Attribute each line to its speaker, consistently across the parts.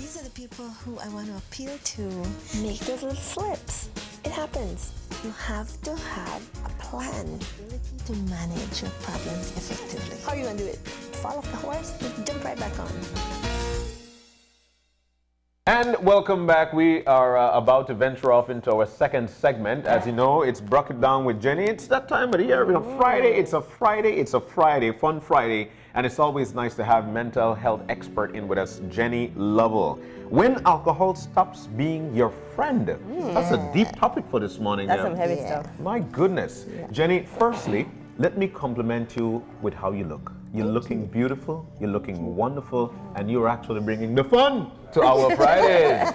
Speaker 1: these are the people who I want to appeal to. Make those little slips. It happens. You have to have a plan, ability to manage your problems effectively. How are you going to do it? Fall off the horse? Jump right back on.
Speaker 2: And welcome back. We are about to venture off into our second segment. As you know, it's Bruk It Down with Jenny. It's that time of the year. It's a Friday, fun Friday. And it's always nice to have mental health expert in with us, Jenny Lovell. When alcohol stops being your friend. That's a deep topic for this morning.
Speaker 3: That's some heavy stuff.
Speaker 2: My goodness. Jenny, firstly, let me compliment you with how you look. You're looking beautiful, you're looking wonderful, and you're actually bringing the fun to our Fridays.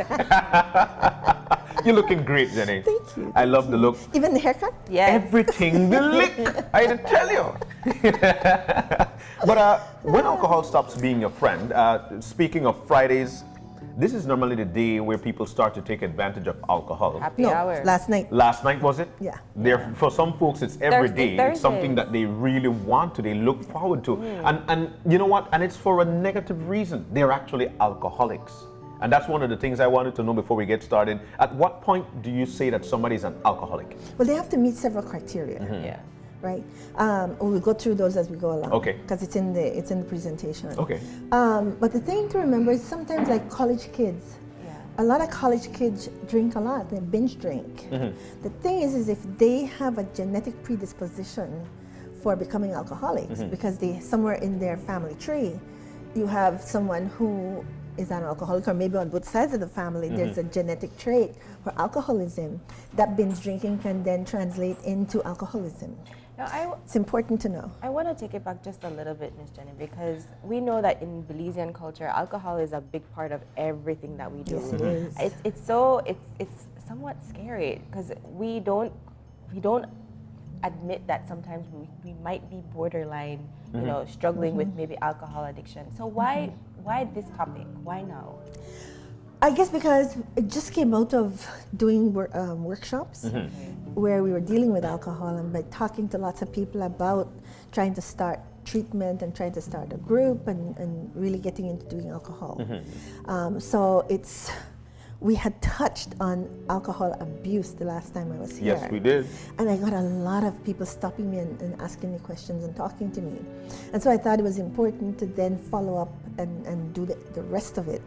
Speaker 2: You're looking great, Jenny.
Speaker 1: Thank you.
Speaker 2: I love the look.
Speaker 1: Even the haircut?
Speaker 3: Yes.
Speaker 2: Everything, the lick. I had to tell you. But when alcohol stops being your friend, speaking of Fridays, this is normally the day where people start to take advantage of alcohol.
Speaker 3: Happy hour.
Speaker 1: Last night.
Speaker 2: Last night, was it?
Speaker 1: Yeah.
Speaker 2: There, for some folks, it's every day.
Speaker 3: Thursdays.
Speaker 2: It's something that they really want to, they look forward to. And you know what? And it's for a negative reason. They're actually alcoholics. And that's one of the things I wanted to know before we get started. At what point do you say that somebody's an alcoholic?
Speaker 1: Well, they have to meet several criteria.
Speaker 3: Yeah.
Speaker 1: Right? We'll go through those as we go along.
Speaker 2: Okay.
Speaker 1: Because it's in the presentation.
Speaker 2: Okay.
Speaker 1: But the thing to remember is sometimes like college kids, a lot of college kids drink a lot. They binge drink. The thing is if they have a genetic predisposition for becoming alcoholics, because they somewhere in their family tree, you have someone who is an alcoholic, or maybe on both sides of the family, there's a genetic trait for alcoholism. That binge drinking can then translate into alcoholism.
Speaker 3: Now,
Speaker 1: It's important to know.
Speaker 3: I want to take it back just a little bit, Ms. Jenny, because we know that in Belizean culture, alcohol is a big part of everything that we do.
Speaker 1: Yes, it is.
Speaker 3: It's somewhat scary because we don't admit that sometimes we might be borderline, struggling with maybe alcohol addiction. So why this topic? Why now?
Speaker 1: I guess because it just came out of doing workshops where we were dealing with alcohol, and by talking to lots of people about trying to start treatment and trying to start a group and really getting into doing alcohol. So we had touched on alcohol abuse the last time I was here.
Speaker 2: Yes, we did.
Speaker 1: And I got a lot of people stopping me and asking me questions and talking to me. And so I thought it was important to then follow up and do the rest of it,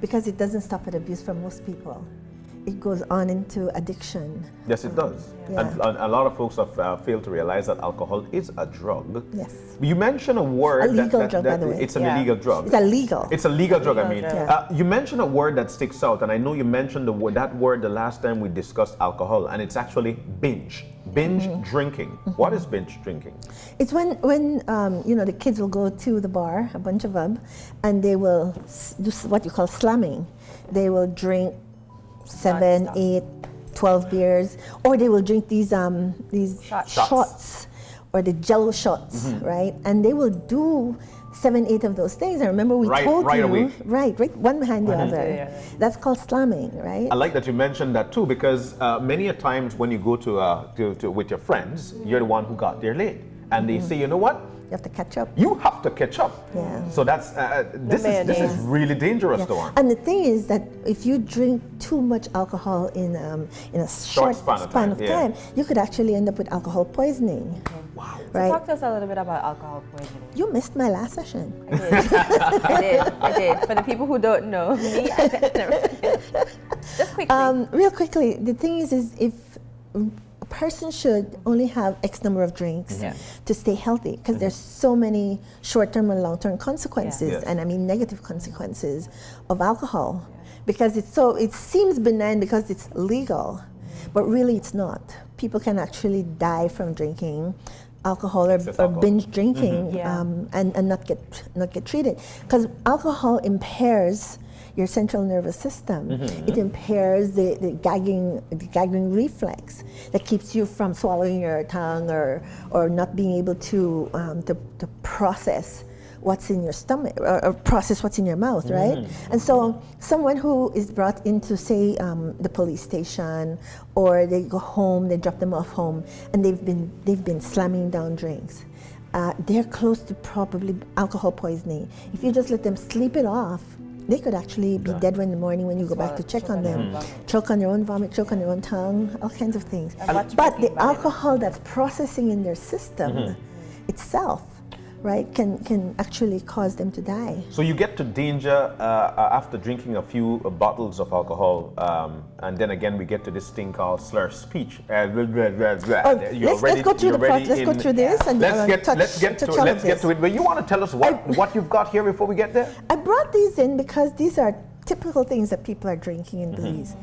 Speaker 1: because it doesn't stop at abuse for most people. It goes on into addiction.
Speaker 2: Yes, it does.
Speaker 1: Yeah.
Speaker 2: And a lot of folks have failed to realize that alcohol is a drug.
Speaker 1: Yes.
Speaker 2: You mentioned a word.
Speaker 1: A legal drug, by the way.
Speaker 2: It's an illegal drug.
Speaker 1: It's illegal.
Speaker 2: It's a legal drug, I mean.
Speaker 1: drug.
Speaker 2: You mentioned a word that sticks out, and I know you mentioned that word the last time we discussed alcohol, and it's actually binge. Binge drinking. What is binge drinking?
Speaker 1: It's when the kids will go to the bar, a bunch of them, and they will do what you call slamming. They will drink 7, 8, 12 beers, or they will drink these shots, or the Jello shots, right? And they will do 7, 8 of those things. I remember we told you,
Speaker 2: away.
Speaker 1: right, one behind the other. That's called slamming, right?
Speaker 2: I like that you mentioned that too, because many a times when you go to with your friends, you're the one who got there late, and they say, you know what?
Speaker 1: You have to catch up.
Speaker 2: You have to catch up.
Speaker 1: Yeah.
Speaker 2: So that's this is really dangerous, though.
Speaker 1: And the thing is that if you drink too much alcohol in a short span of time, you could actually end up with alcohol poisoning.
Speaker 2: Wow.
Speaker 1: Right?
Speaker 3: So talk to us a little bit about alcohol poisoning.
Speaker 1: You missed my last session.
Speaker 3: I did. For the people who don't know me, just quickly.
Speaker 1: Real quickly, the thing is if a person should only have X number of drinks to stay healthy, because there's so many short-term and long-term consequences, and I mean negative consequences of alcohol, because it seems benign because it's legal, but really it's not. People can actually die from drinking alcohol or binge drinking and not get treated, because alcohol impairs your central nervous system. It impairs the gagging reflex that keeps you from swallowing your tongue or not being able to process what's in your stomach or process what's in your mouth, right? And so someone who is brought into, say, the police station, or they go home, they drop them off home, and they've been slamming down drinks. They're close to probably alcohol poisoning. If you just let them sleep it off, they could actually be dead in the morning when you go back to check on them. Choke on their own vomit, choke on their own tongue, all kinds of things. But the alcohol that's processing in their system itself, right, can actually cause them to die.
Speaker 2: So you get to danger after drinking a few bottles of alcohol, and then again we get to this thing called slur speech.
Speaker 1: Let's go through this and
Speaker 2: let's get to it. But you want to tell us what you've got here before we get there?
Speaker 1: I brought these in because these are typical things that people are drinking in Belize.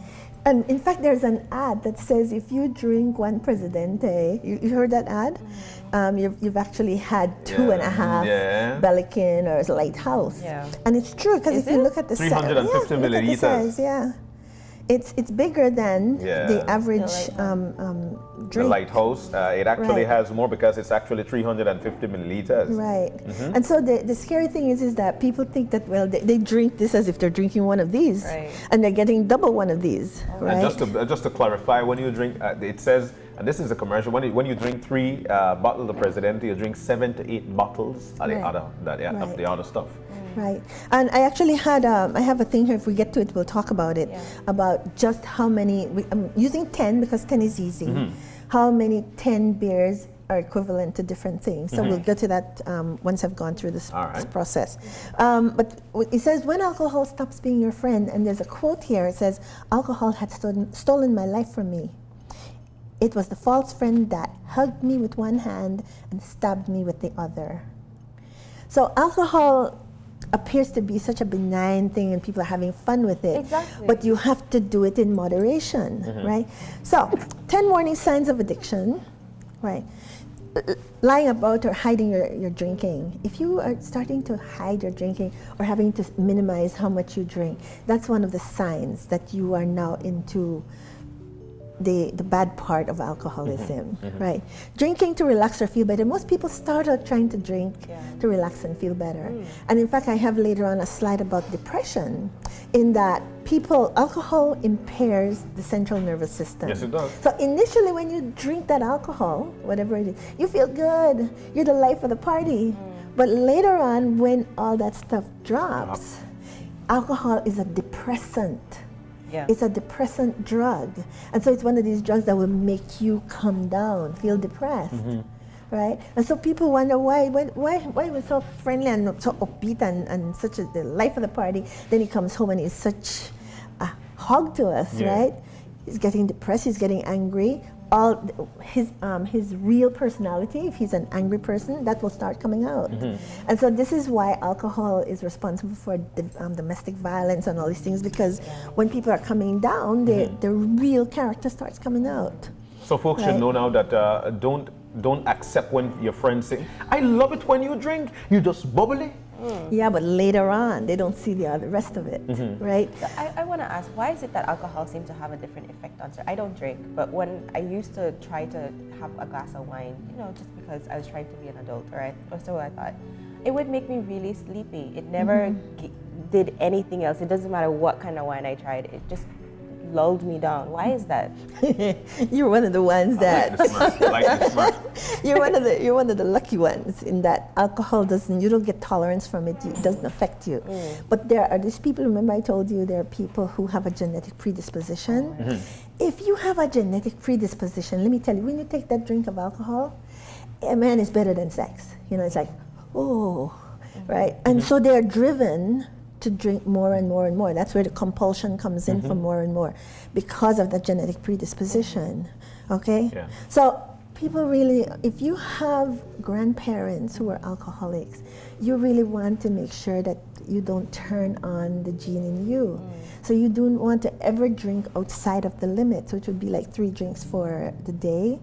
Speaker 1: And in fact, there's an ad that says if you drink one Presidente, you heard that ad? You've actually had 2.5 Belican or Lighthouse. Yeah. And it's true, because if you look at the
Speaker 2: 350 milliliters.
Speaker 1: Size, it's bigger than the average drink.
Speaker 2: The Lighthouse, it actually has more because it's actually 350 milliliters.
Speaker 1: Right. And so the scary thing is that people think that, well, they drink this as if they're drinking one of these. Right. And they're getting double one of these. Right?
Speaker 2: And just to clarify, when you drink, it says, and this is a commercial, when you drink 3 bottles of Presidente, you drink 7 to 8 bottles of the other stuff.
Speaker 1: Right, and I actually had, I have a thing here, if we get to it, we'll talk about it, about just how many, I'm using 10 because 10 is easy, how many 10 beers are equivalent to different things. So we'll get to that once I've gone through this process. But it says, when alcohol stops being your friend, and there's a quote here, it says, alcohol had stolen my life from me. It was the false friend that hugged me with one hand and stabbed me with the other. So alcohol appears to be such a benign thing and people are having fun with it. Exactly. But you have to do it in moderation, right? So, 10 warning signs of addiction, right? Lying about or hiding your drinking. If you are starting to hide your drinking or having to minimize how much you drink, that's one of the signs that you are now into the bad part of alcoholism, right? Drinking to relax or feel better. Most people start out trying to drink to relax and feel better. And in fact, I have later on a slide about depression, in that alcohol impairs the central nervous system.
Speaker 2: Yes, it does.
Speaker 1: So initially when you drink that alcohol, whatever it is, you feel good. You're the life of the party. But later on, when all that stuff drops, alcohol is a depressant. Yeah. It's a depressant drug. And so it's one of these drugs that will make you come down, feel depressed, right? And so people wonder why we're so friendly and so upbeat and such the life of the party. Then he comes home and he's such a hog to us, right? He's getting depressed, he's getting angry. All his real personality, if he's an angry person, that will start coming out. And so this is why alcohol is responsible for domestic violence and all these things, because when people are coming down, the real character starts coming out.
Speaker 2: So folks should know now that don't accept when your friends say, I love it when you drink, you just bubbly.
Speaker 1: Yeah, but later on, they don't see the rest of it, right?
Speaker 3: So I want to ask, why is it that alcohol seems to have a different effect on I don't drink, but when I used to try to have a glass of wine, just because I was trying to be an adult, right? Or so I thought, it would make me really sleepy. It never did anything else. It doesn't matter what kind of wine I tried. It just lulled me down. Why is that?
Speaker 1: You're one of the ones that
Speaker 2: I like the smart.
Speaker 1: You're one of the lucky ones in that alcohol you don't get tolerance from it. It doesn't affect you. But there are these people, remember I told you there are people who have a genetic predisposition. If you have a genetic predisposition, let me tell you, when you take that drink of alcohol, a man is better than sex. It's like, right? And so they're driven to drink more and more and more. That's where the compulsion comes in for more and more, because of the genetic predisposition, okay? Yeah. So people really, if you have grandparents who are alcoholics, you really want to make sure that you don't turn on the gene in you. So you don't want to ever drink outside of the limit. So it would be like 3 drinks for the day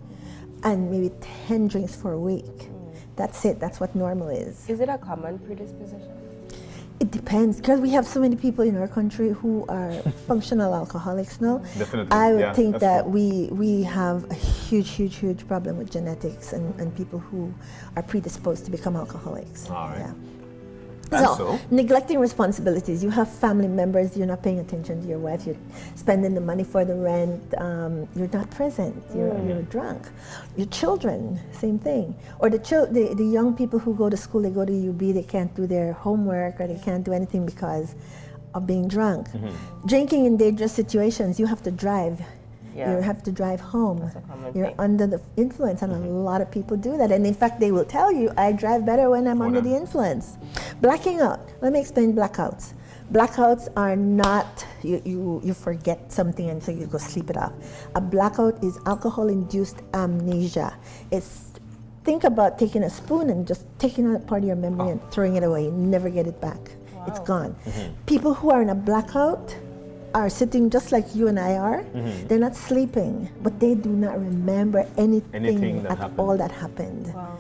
Speaker 1: and maybe 10 drinks for a week. That's it, that's what normal is.
Speaker 3: Is it a common predisposition?
Speaker 1: It depends, because we have so many people in our country who are functional alcoholics now.
Speaker 2: Definitely.
Speaker 1: I would think that we have a huge problem with genetics and people who are predisposed to become alcoholics.
Speaker 2: All right.
Speaker 1: Yeah. So, neglecting responsibilities. You have family members, you're not paying attention to your wife, you're spending the money for the rent, you're not present, you're drunk. Your children, same thing. Or the young people who go to school, they go to UB, they can't do their homework or they can't do anything because of being drunk. Drinking in dangerous situations, you have to drive.
Speaker 3: Yeah.
Speaker 1: You have to drive home.
Speaker 3: That's a common
Speaker 1: You're
Speaker 3: thing.
Speaker 1: under the influence, and a lot of people do that. And in fact, they will tell you, I drive better when I'm under the influence. Blacking out. Let me explain blackouts. Blackouts are not, you forget something and so you go sleep it off. A blackout is alcohol-induced amnesia. It's, think about taking a spoon and just taking out part of your memory and throwing it away. You never get it back.
Speaker 3: Wow.
Speaker 1: It's gone. People who are in a blackout are sitting just like you and I are. They're not sleeping, but they do not remember anything
Speaker 2: that
Speaker 1: at
Speaker 2: happened.
Speaker 1: all that happened.
Speaker 3: Wow.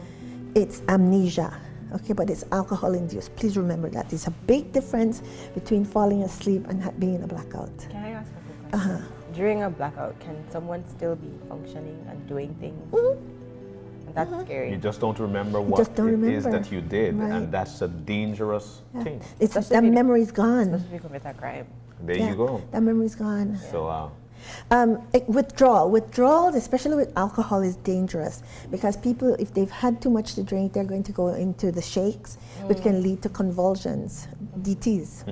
Speaker 1: It's amnesia, okay, but it's alcohol induced. Please remember that. There's a big difference between falling asleep and being in a blackout.
Speaker 3: Can I ask a quick question? During a blackout, can someone still be functioning and doing things? And that's scary.
Speaker 2: You just don't remember what
Speaker 1: just don't
Speaker 2: it
Speaker 1: remember.
Speaker 2: is that you did,
Speaker 1: Right.
Speaker 2: and that's a dangerous thing.
Speaker 1: It's,
Speaker 3: Especially
Speaker 1: that
Speaker 3: if-
Speaker 1: memory's gone.
Speaker 3: Especially if you commit a crime.
Speaker 2: There you go.
Speaker 1: That memory's gone.
Speaker 2: So,
Speaker 1: Withdrawal, especially with alcohol, is dangerous because people, if they've had too much to drink, they're going to go into the shakes, which can lead to convulsions, DTs.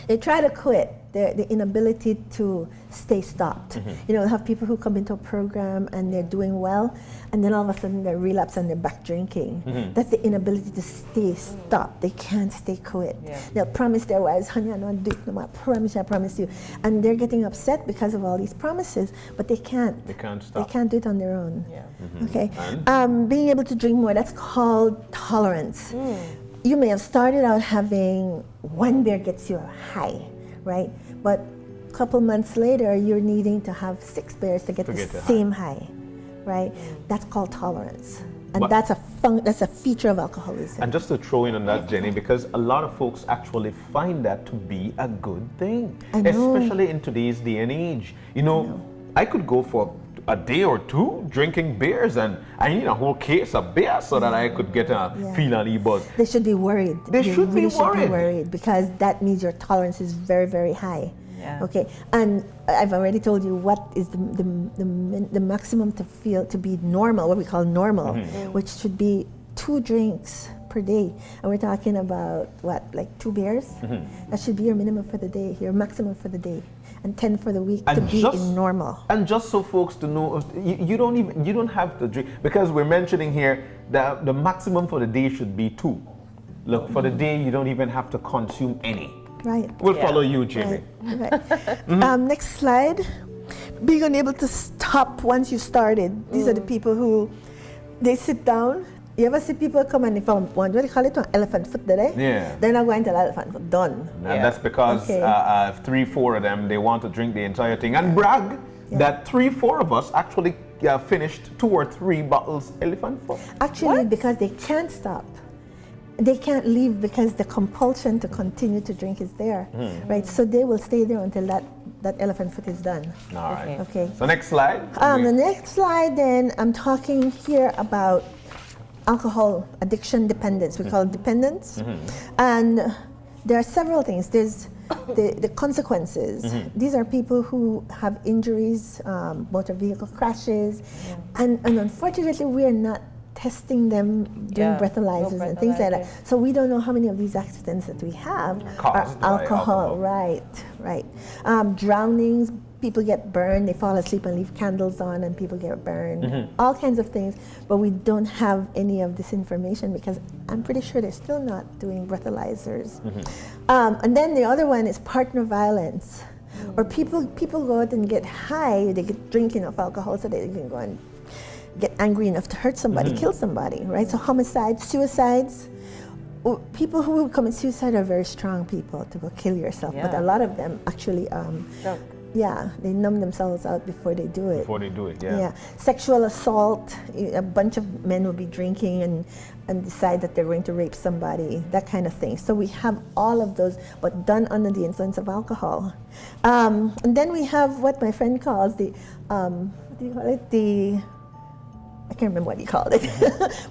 Speaker 1: They try to quit. The inability to stay stopped. You know, have people who come into a program and they're doing well, and then all of a sudden they relapse and they're back drinking. That's the inability to stay stopped. They can't stay quit.
Speaker 3: Yeah.
Speaker 1: They'll promise their wives, honey, I don't do it no more. I promise you. And they're getting upset because of all these promises, but they can't.
Speaker 2: they can't stop.
Speaker 1: They can't do it on their own.
Speaker 3: Yeah.
Speaker 1: Okay.
Speaker 2: And?
Speaker 1: Being able to drink more, that's called tolerance. You may have started out having one beer gets you a high, right? But a couple months later, you're needing to have 6 beers to get the same high, right? That's called tolerance. And
Speaker 2: But-
Speaker 1: that's a feature of alcoholism.
Speaker 2: And just to throw in on that, Jenny, because a lot of folks actually find that to be a good thing,
Speaker 1: I know.
Speaker 2: especially in today's day and age. You know, I could go for a day or two drinking beers, and I need a whole case of beer so that I could get a feeling buzz.
Speaker 1: They should be worried.
Speaker 2: They should be worried.
Speaker 1: because that means your tolerance is very, very high.
Speaker 3: Yeah.
Speaker 1: Okay, and I've already told you what is the maximum to be normal, what we call normal, which should be 2 drinks per day. And we're talking about what, like 2 beers? That should be your minimum for the day, your maximum for the day, and 10 for the week to be in normal.
Speaker 2: And just so folks to know, you don't have to drink, because we're mentioning here that the maximum for the day should be 2. Look, for the day you don't even have to consume any.
Speaker 1: Right.
Speaker 2: We'll
Speaker 3: Yeah.
Speaker 2: follow you, Jimmy.
Speaker 1: Right. Next slide. Being unable to stop once you started. These are the people who, they sit down. You ever see people come and they found one, what do you call it, an elephant foot today?
Speaker 2: Yeah.
Speaker 1: They're not going to elephant foot, done.
Speaker 2: And that's because
Speaker 1: Okay.
Speaker 2: 3-4 of them, they want to drink the entire thing and brag that 3-4 of us actually finished 2 or 3 bottles elephant foot.
Speaker 1: Actually, because they can't stop. They can't leave because the compulsion to continue to drink is there, right? So they will stay there until that elephant foot is done.
Speaker 2: All right.
Speaker 1: Okay.
Speaker 2: So next slide.
Speaker 1: The next slide, then, I'm talking here about alcohol addiction dependence. We call it dependence. And there are several things. There's the consequences. These are people who have injuries, motor vehicle crashes, and unfortunately, we are not testing them doing breathalyzers and things like that. So we don't know how many of these accidents that we have
Speaker 2: Caused by alcohol.
Speaker 1: Right. Drownings, people get burned, they fall asleep and leave candles on and people get burned. All kinds of things, but we don't have any of this information because I'm pretty sure they're still not doing breathalyzers. And then the other one is partner violence. Or people go out and get high, they get drinking of alcohol so they can go and get angry enough to hurt somebody, kill somebody, right? So homicides, suicides. People who will commit suicide are very strong people to go kill yourself, but a lot of them actually, they numb themselves out before they do it.
Speaker 2: Before they do it,
Speaker 1: Sexual assault, a bunch of men will be drinking and decide that they're going to rape somebody, that kind of thing. So we have all of those, but done under the influence of alcohol. And then we have what my friend calls what do you call it? I can't remember what he called it.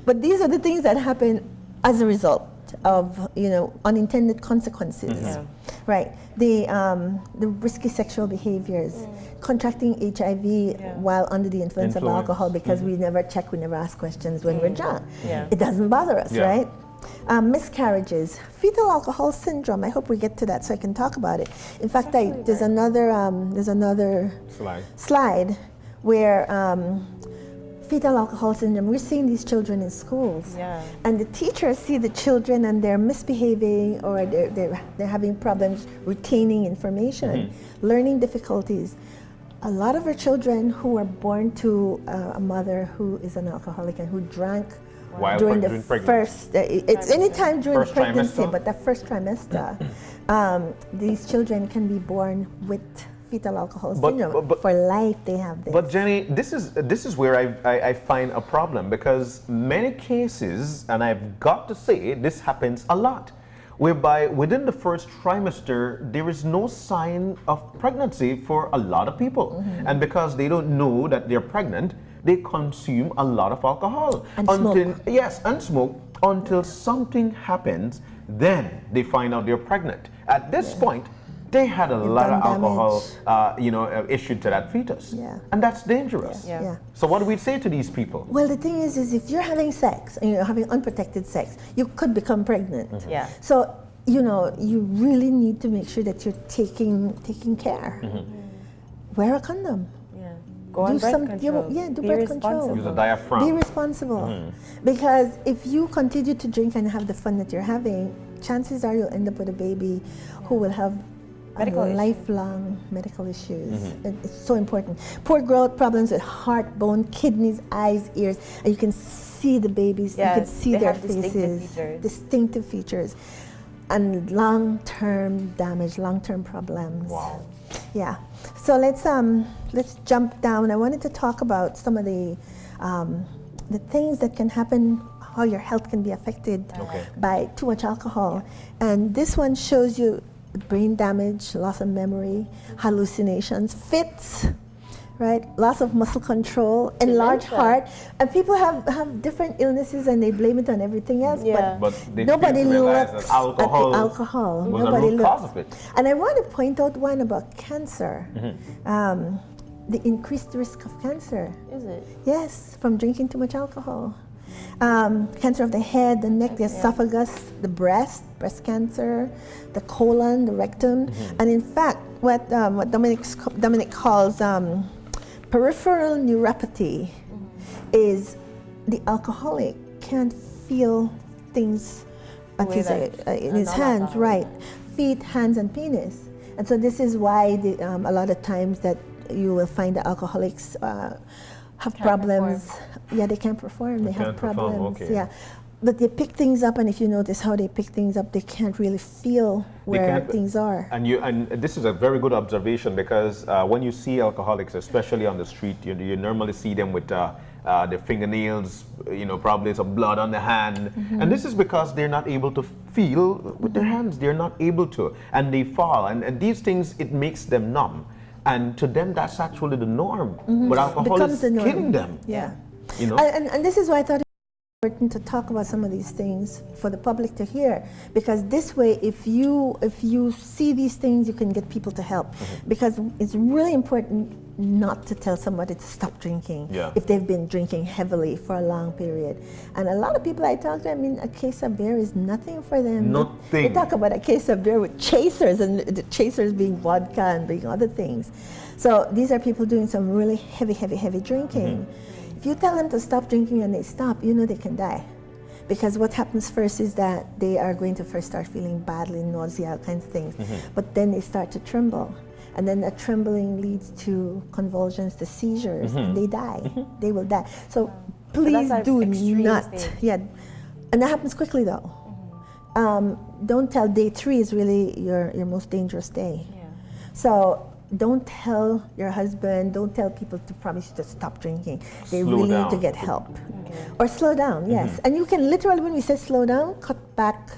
Speaker 1: But these are the things that happen as a result of unintended consequences, right? The risky sexual behaviors, contracting HIV while under the influence of alcohol because we never check, we never ask questions when we're drunk. It doesn't bother us, right? Miscarriages, fetal alcohol syndrome. I hope we get to that so I can talk about it. In fact, there's another slide where fetal alcohol syndrome. We're seeing these children in schools, and the teachers see the children and they're misbehaving or they're having problems retaining information, learning difficulties. A lot of our children who are born to a mother who is an alcoholic and who drank during the first, it's any time during
Speaker 2: first
Speaker 1: pregnancy,
Speaker 2: trimester?
Speaker 1: But the first trimester, these children can be born with fetal alcohol syndrome. But for life, they have this.
Speaker 2: But Jenny, this is where I find a problem, because many cases, and I've got to say, this happens a lot, whereby within the first trimester, there is no sign of pregnancy for a lot of people. And because they don't know that they're pregnant, they consume a lot of alcohol.
Speaker 1: And smoke.
Speaker 2: Yes, and smoke, until something happens, then they find out they're pregnant. At this point, they had a lot of alcohol issued to that fetus. And that's dangerous. So what do we say to these people?
Speaker 1: Well, the thing is if you're having sex and you're having unprotected sex, you could become pregnant. So, you really need to make sure that you're taking care. Wear a condom.
Speaker 3: Go on birth control.
Speaker 1: Do birth control.
Speaker 2: Use a diaphragm.
Speaker 1: Be responsible. Because if you continue to drink and have the fun that you're having, chances are you'll end up with a baby who will have lifelong medical issues. It's so important. Poor growth, problems with heart, bone, kidneys, eyes, ears, and you can see the babies. You can see their faces, distinctive features, and long-term damage, long-term problems.
Speaker 2: Wow.
Speaker 1: Yeah. So let's jump down. I wanted to talk about some of the things that can happen, how your health can be affected by too much alcohol. And this one shows you brain damage, loss of memory, hallucinations, fits, right? Loss of muscle control, enlarged heart. And people have different illnesses and they blame it on everything else.
Speaker 2: But they
Speaker 1: nobody
Speaker 2: realize
Speaker 1: looks
Speaker 2: that alcohol
Speaker 1: at the alcohol.
Speaker 2: was
Speaker 1: Nobody
Speaker 2: a root
Speaker 1: looks.
Speaker 2: cause of it.
Speaker 1: And I want to point out one about cancer. The increased risk of cancer.
Speaker 3: Is it?
Speaker 1: Yes, from drinking too much alcohol. Cancer of the head, the neck, the esophagus, the breast cancer, the colon, the rectum. And in fact, what Dominic calls peripheral neuropathy is the alcoholic can't feel things in his hands, right? Feet, hands, and penis. And so this is why a lot of times that you will find that alcoholics have problems. They can't perform. They have problems. But they pick things up, and if you notice how they pick things up, they can't really feel where things are.
Speaker 2: And this is a very good observation, because when you see alcoholics, especially on the street, you normally see them with their fingernails, probably some blood on the hand. And this is because they're not able to feel with their hands. They're not able to, and they fall. And these things, it makes them numb. And to them, that's actually the norm. But alcohol is killing them. And
Speaker 1: this is why I thought it was important to talk about some of these things for the public to hear, because this way, if you see these things, you can get people to help. Because it's really important not to tell somebody to stop drinking if they've been drinking heavily for a long period. And a lot of people I talk to, a case of beer is nothing for them.
Speaker 2: Nothing.
Speaker 1: They talk about a case of beer with chasers, and the chasers being vodka and being other things. So these are people doing some really heavy drinking. If you tell them to stop drinking and they stop, they can die. Because what happens first is that they are going to first start feeling badly, nausea, all kinds of things. But then they start to tremble. And then that trembling leads to convulsions, to seizures, and they die. They will die. So please do not. And that happens quickly though. Don't tell day 3 is really your most dangerous day. So don't tell your husband, don't tell people to promise you to stop drinking. They really need to get help. Or slow down, yes. And you can literally, when we say slow down, cut back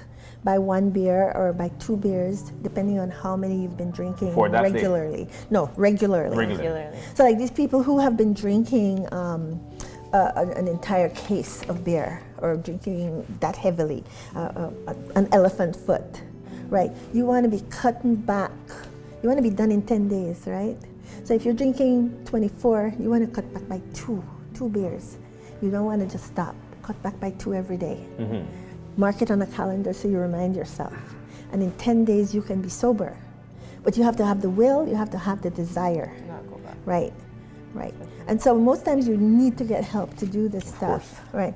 Speaker 1: by 1 beer or by 2 beers, depending on how many you've been drinking regularly. No, regularly. So like these people who have been drinking an entire case of beer or drinking that heavily, an elephant foot, right? You want to be cutting back. You want to be done in 10 days, right? So if you're drinking 24, you want to cut back by 2 beers. You don't want to just stop. Cut back by 2 every day. Mark it on a calendar so you remind yourself. And in 10 days, you can be sober. But you have to have the will, you have to have the desire.
Speaker 3: Not go back.
Speaker 1: Right, right. And so most times you need to get help to do this stuff, right?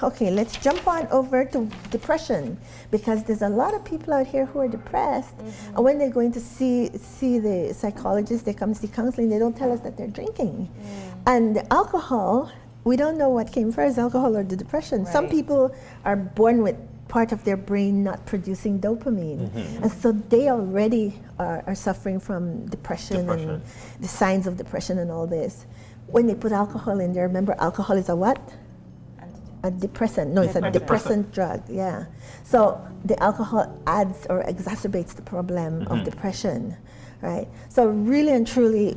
Speaker 1: Okay, let's jump on over to depression, because there's a lot of people out here who are depressed, and when they're going to see the psychologist, they come see counseling, they don't tell us that they're drinking. And the alcohol, we don't know what came first, alcohol or the depression. Some people are born with part of their brain not producing dopamine. And so they already are suffering from depression and the signs of depression and all this. When they put alcohol in there, remember alcohol is a what? A depressant. No, it's a depressant drug, yeah. So the alcohol adds or exacerbates the problem of depression, right? So really and truly,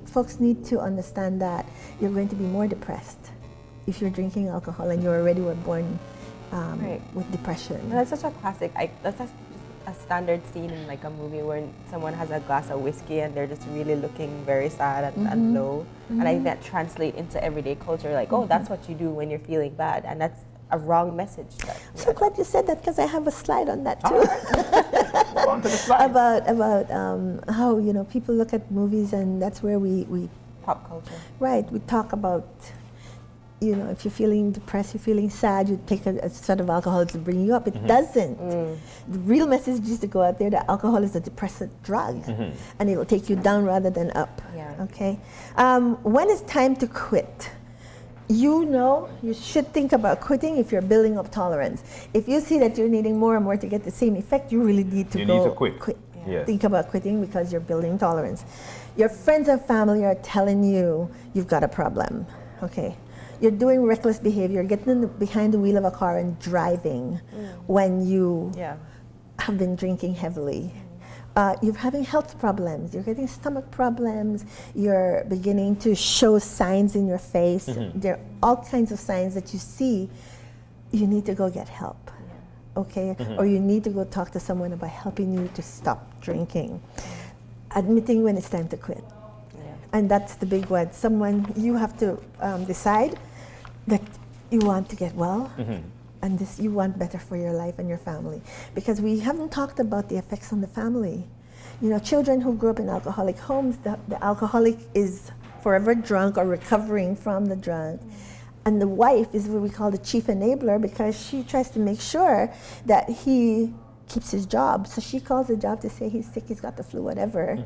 Speaker 1: folks need to understand that you're going to be more depressed if you're drinking alcohol and you already were born with depression.
Speaker 3: And that's such a classic. That's just a standard scene in like a movie where someone has a glass of whiskey and they're just really looking very sad and low. And I think that translates into everyday culture. Like, oh, that's what you do when you're feeling bad, and that's a wrong message.
Speaker 1: I'm so glad you said that, because I have a slide on that too.
Speaker 2: Go on to the slide.
Speaker 1: about how people look at movies, and that's where we
Speaker 3: Pop culture.
Speaker 1: Right. We talk about. If you're feeling depressed, you're feeling sad, you take a shot of alcohol to bring you up. It doesn't. The real message is to go out there that alcohol is a depressant drug, and it will take you down rather than up.
Speaker 3: Yeah.
Speaker 1: Okay. When it's time to quit, you should think about quitting if you're building up tolerance. If you see that you're needing more and more to get the same effect, you really need to
Speaker 2: quit.
Speaker 1: Yeah.
Speaker 2: Yes.
Speaker 1: Think about quitting because you're building tolerance. Your friends and family are telling you you've got a problem. Okay. You're doing reckless behavior, getting behind the wheel of a car and driving when you have been drinking heavily. You're having health problems, you're getting stomach problems, you're beginning to show signs in your face. There are all kinds of signs that you see. You need to go get help, okay? Or you need to go talk to someone about helping you to stop drinking. Admitting when it's time to quit. And that's the big one. You have to decide that you want to get well, and you want better for your life and your family. Because we haven't talked about the effects on the family. Children who grew up in alcoholic homes, the alcoholic is forever drunk or recovering from the drunk. And the wife is what we call the chief enabler, because she tries to make sure that he keeps his job. So she calls the job to say he's sick, he's got the flu, whatever.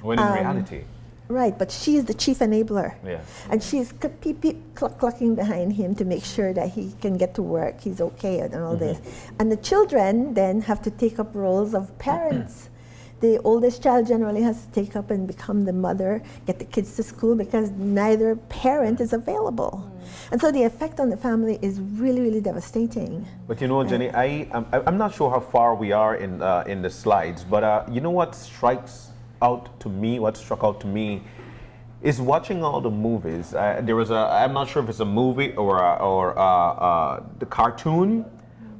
Speaker 2: When in reality.
Speaker 1: Right, but she's the chief enabler.
Speaker 2: Yeah.
Speaker 1: And she's clucking behind him to make sure that he can get to work, he's okay, and all this. And the children then have to take up roles of parents. The oldest child generally has to take up and become the mother, get the kids to school, because neither parent is available. And so the effect on the family is really, really devastating.
Speaker 2: But Jenny, I'm not sure how far we are in the slides, but you know what struck out to me is watching all the movies. I'm not sure if it's a movie or the cartoon,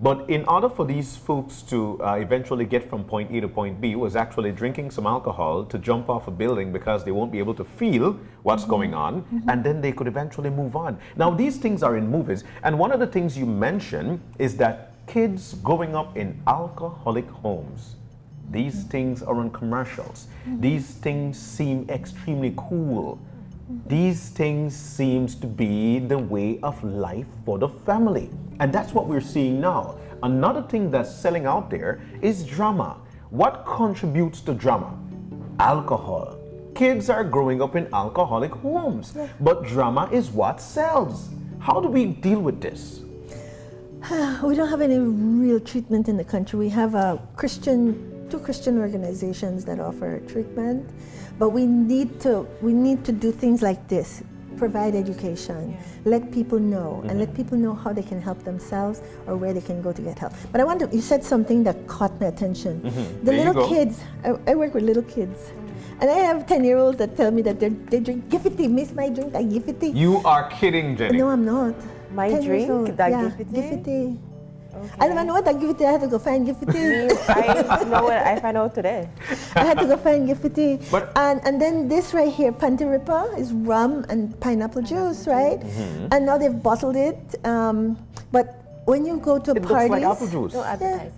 Speaker 2: but in order for these folks to eventually get from point A to point B, was actually drinking some alcohol to jump off a building because they won't be able to feel what's going on, and then they could eventually move on. Now, these things are in movies, and one of the things you mentioned is that kids growing up in alcoholic homes, these things are on commercials. These things seem extremely cool. These things seems to be the way of life for the family. And that's what we're seeing now. Another thing that's selling out there is drama. What contributes to drama? Alcohol. Kids are growing up in alcoholic homes, but drama is what sells. How do we deal with this?
Speaker 1: We don't have any real treatment in the country. We have two Christian organizations that offer treatment, but we need to do things like this. Provide education, let people know, and let people know how they can help themselves or where they can go to get help. But you said something that caught my attention. The little kids, I work with little kids, and I have 10-year-olds that tell me that they drink Giffity. Miss, my drink, I Giffity.
Speaker 2: You are kidding, Jenny.
Speaker 1: No, I'm not.
Speaker 3: My drink, that Giffity?
Speaker 1: Okay. I don't know what I Giffity. I had to go find Giffity.
Speaker 3: I know what I found out today.
Speaker 1: I had to go find Giffity. And then this right here, Pantyripa, is rum and pineapple juice, right? And now they've bottled it. But when you go to
Speaker 2: It
Speaker 1: parties,
Speaker 2: looks like apple juice.
Speaker 3: Don't advertise.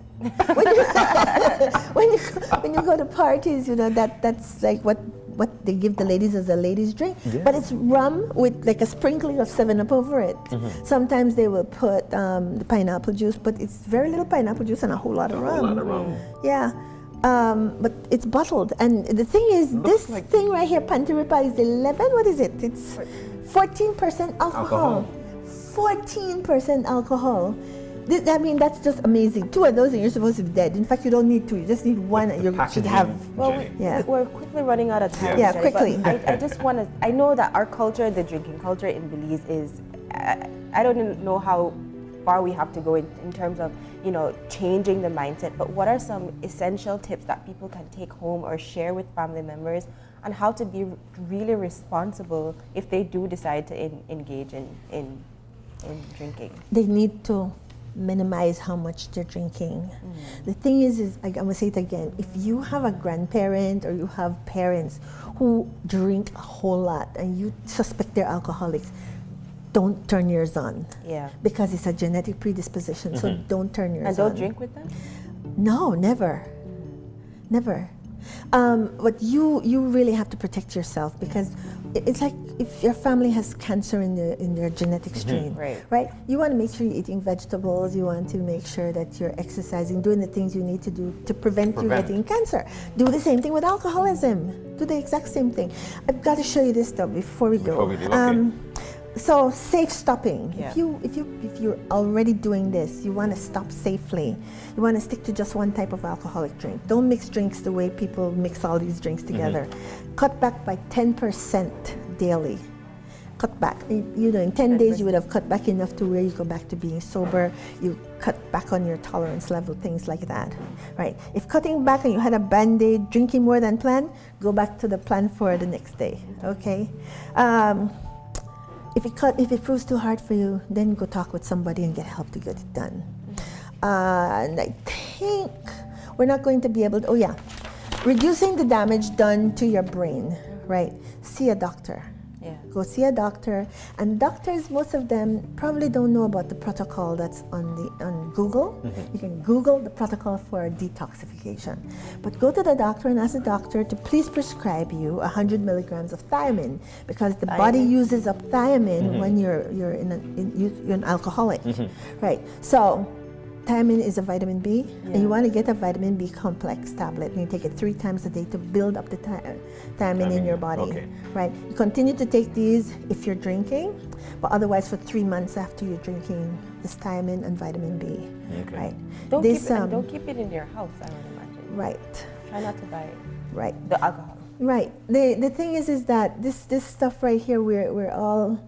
Speaker 1: when you go to parties, that's like what they give the ladies as a ladies' drink.
Speaker 2: Yeah.
Speaker 1: But it's rum with like a sprinkling of 7-Up over it. Sometimes they will put the pineapple juice, but it's very little pineapple juice and a whole lot of rum.
Speaker 2: A lot of rum.
Speaker 1: Yeah. But it's bottled. And the thing is, this thing right here, Pantiripa, is 11, what is it? It's 14% alcohol. 14% alcohol. I mean, that's just amazing. 2 of those and you're supposed to be dead. In fact, you don't need 2. You just need 1 and you should have.
Speaker 3: Well, we're quickly running out of time.
Speaker 1: Yeah,
Speaker 3: Jerry,
Speaker 1: quickly.
Speaker 3: but I just want to, I know that our culture, the drinking culture in Belize is, I don't know how far we have to go in terms of, changing the mindset, but what are some essential tips that people can take home or share with family members on how to be really responsible if they do decide to engage in drinking?
Speaker 1: They need to minimize how much they're drinking. The thing is I'm going to say it again, if you have a grandparent or you have parents who drink a whole lot and you suspect they're alcoholics, don't turn yours on.
Speaker 3: Yeah.
Speaker 1: Because it's a genetic predisposition, so don't turn yours on.
Speaker 3: And don't drink with them?
Speaker 1: No, never. Never. But you really have to protect yourself because it's like if your family has cancer in their genetic strain, right? You want to make sure you're eating vegetables. You want to make sure that you're exercising, doing the things you need to do to prevent you getting cancer. Do the same thing with alcoholism. Do the exact same thing. I've got to show you this though before we go.
Speaker 2: Okay.
Speaker 1: So safe stopping.
Speaker 3: Yeah.
Speaker 1: If you're already doing this, you want to stop safely. You want to stick to just one type of alcoholic drink. Don't mix drinks the way people mix all these drinks together. Cut back by 10% daily. Cut back. In 10 days you would have cut back enough to where you go back to being sober. You cut back on your tolerance level, things like that. Right? If cutting back and you had a Band-Aid, drinking more than planned, go back to the plan for the next day. Okay? If it proves too hard for you, then go talk with somebody and get help to get it done. And I think we're not going to be able to, reducing the damage done to your brain, right? See a doctor.
Speaker 3: Yeah.
Speaker 1: Go see a doctor. And doctors, most of them probably don't know about the protocol that's on Google. You can Google the protocol for detoxification. But go to the doctor and ask the doctor to please prescribe you 100 milligrams of thiamine because the body uses up thiamine when you're an alcoholic, right? So thiamine is a vitamin B, and you want to get a vitamin B complex tablet, and you take it 3 times a day to build up the thiamine in your body, right? You continue to take these if you're drinking, but otherwise for 3 months after you're drinking this thiamine and vitamin B, right?
Speaker 3: Don't keep it in your house, I would imagine.
Speaker 1: Right.
Speaker 3: Try not to buy it.
Speaker 1: Right.
Speaker 3: The alcohol.
Speaker 1: Right. The thing is that this stuff right here, we're all,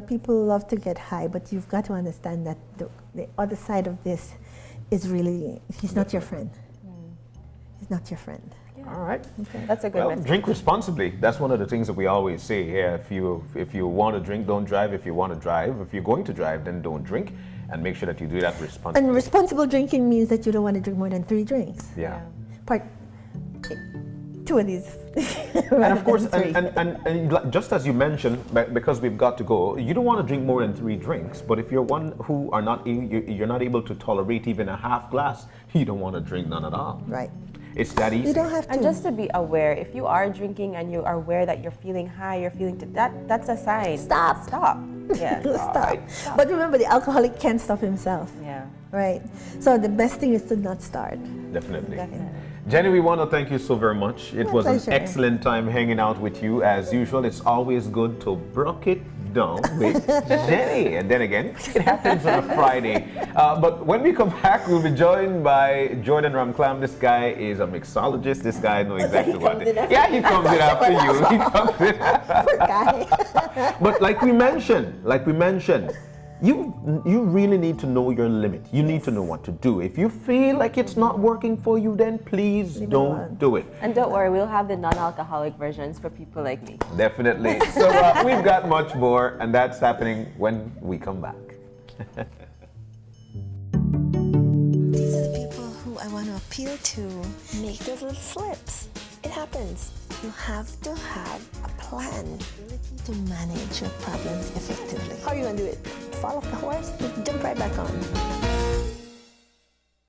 Speaker 1: people love to get high, but you've got to understand that the other side of this is really, he's not your friend. He's not your friend.
Speaker 2: All right.
Speaker 1: Okay.
Speaker 3: That's a good message.
Speaker 2: Drink responsibly. That's one of the things that we always say here. If you want to drink, don't drive. If you want to drive, if you're going to drive, then don't drink, and make sure that you do that responsibly.
Speaker 1: And responsible drinking means that you don't want to drink more than 3 drinks.
Speaker 2: Yeah.
Speaker 1: 2 of these.
Speaker 2: And of course, and just as you mentioned, because we've got to go, you don't want to drink more than 3 drinks. But if you're one who are you're not able to tolerate even a half glass, you don't want to drink none at all.
Speaker 1: Right.
Speaker 2: It's that easy.
Speaker 1: You don't have to.
Speaker 3: And just to be aware, if you are drinking and you are aware that you're feeling high, that's a sign.
Speaker 1: Stop.
Speaker 3: Yeah.
Speaker 1: Stop. But remember, the alcoholic can't stop himself.
Speaker 3: Yeah.
Speaker 1: Right. So the best thing is to not start.
Speaker 2: Definitely. Jenny, we want to thank you so very much. It was an excellent time hanging out with you as usual. It's always good to Bruk it down with Jenny. And then again, it happens on a Friday. But when we come back, we'll be joined by Jordan Ramklam. This guy is a mixologist. This guy knows exactly what it is. Yeah, he comes in after you. He comes in.
Speaker 1: Poor guy.
Speaker 2: But like we mentioned, you really need to know your limit. You need to know what to do. If you feel like it's not working for you, then please don't do it.
Speaker 3: And don't worry, we'll have the non-alcoholic versions for people like me.
Speaker 2: Definitely. So we've got much more, and that's happening when we come back.
Speaker 1: These are the people who I want to appeal to. Make those little slips. It happens. You have to have a plan. plan to manage your problems effectively.
Speaker 4: How are you going to do it? Fall off the horse? Jump right back on.